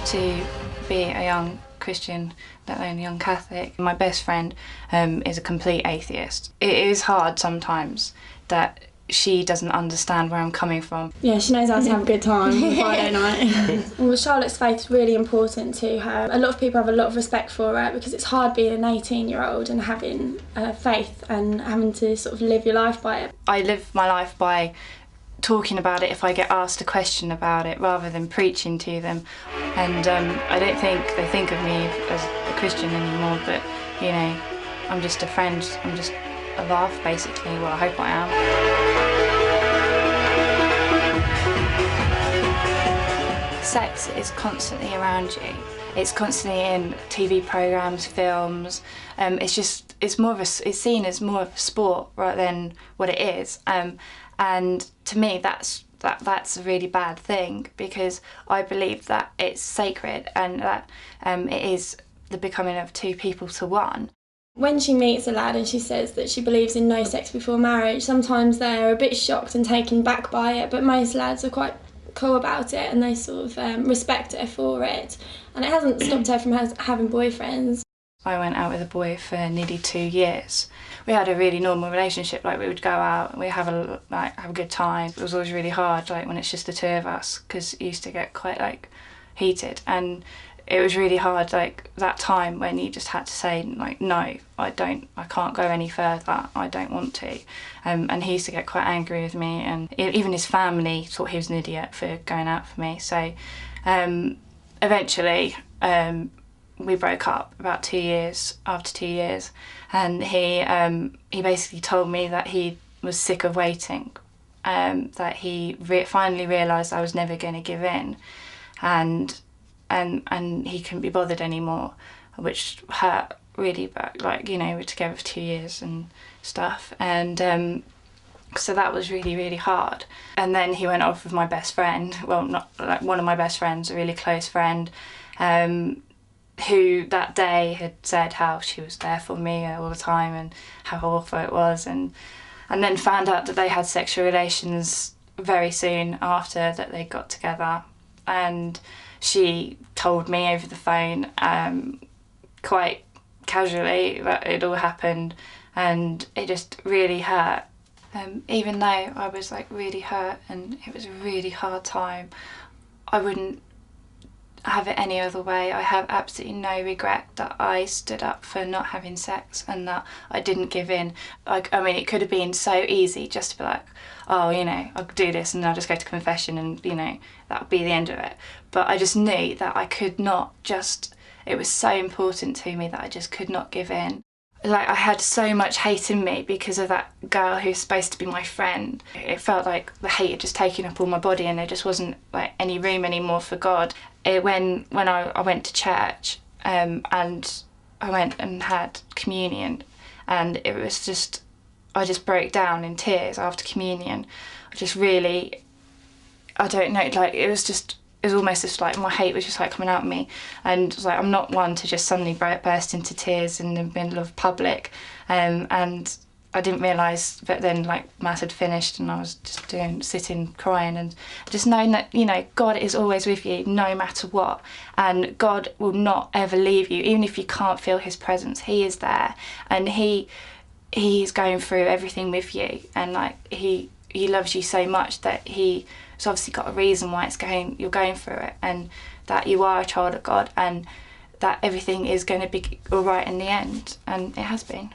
to be a young Christian, let alone a young Catholic. My best friend is a complete atheist. It is hard sometimes that she doesn't understand where I'm coming from. Yeah, she knows how to have a good time on Friday night. Well, Charlotte's faith is really important to her. A lot of people have a lot of respect for her because it's hard being an 18-year-old and having faith and having to sort of live your life by it. I live my life by talking about it if I get asked a question about it, rather than preaching to them. And I don't think they think of me as a Christian anymore, but, you know, I'm just a friend. I'm just a laugh, basically. Well, I hope I am. Sex is constantly around you. It's constantly in TV programmes, films. It's seen as more of a sport rather than what it is. And to me, that's a really bad thing, because I believe that it's sacred and that it is the becoming of two people to one. When she meets a lad and she says that she believes in no sex before marriage, sometimes they're a bit shocked and taken back by it, but most lads are quite cool about it and they sort of respect her for it. And it hasn't stopped her from having boyfriends. I went out with a boy for nearly 2 years. We had a really normal relationship. Like, we would go out, we have a good time. It was always really hard, like when it's just the two of us, because it used to get quite heated, and it was really hard, like that time when you just had to say, like, no, I can't go any further, I don't want to. And he used to get quite angry with me, and even his family thought he was an idiot for going out for me. So eventually we broke up about 2 years, after 2 years, and he basically told me that he was sick of waiting, that he finally realised I was never going to give in, and he couldn't be bothered anymore, which hurt really bad. Like, you know, we were together for 2 years and stuff, and so that was really, really hard. And then he went off with my best friend, well, not like one of my best friends, a really close friend, who that day had said how she was there for me all the time and how awful it was, and then found out that they had sexual relations very soon after that they got together. And she told me over the phone, quite casually, that it all happened, and it just really hurt. Even though I was like really hurt and it was a really hard time, I wouldn't have it any other way. I have absolutely no regret that I stood up for not having sex and that I didn't give in. Like, I mean, it could have been so easy just to be like, oh, you know, I'll do this and I'll just go to confession and, you know, that would be the end of it. But I just knew that I could not it was so important to me that I just could not give in. Like, I had so much hate in me because of that girl who's supposed to be my friend. It felt like the hate had just taken up all my body and there just wasn't like any room anymore for God. When I went to church, and I went and had communion, and it was just, I just broke down in tears after communion. I just really, I don't know, like it was almost just like my hate was just like coming out of me, and it was like, I'm not one to just suddenly burst into tears in the middle of public, and I didn't realise, but then like Mass had finished and I was just sitting crying, and just knowing that, you know, God is always with you no matter what, and God will not ever leave you, even if you can't feel his presence. He is there, and he's going through everything with you, and like he loves you so much that he's obviously got a reason why you're going through it, and that you are a child of God, and that everything is going to be all right in the end, and it has been.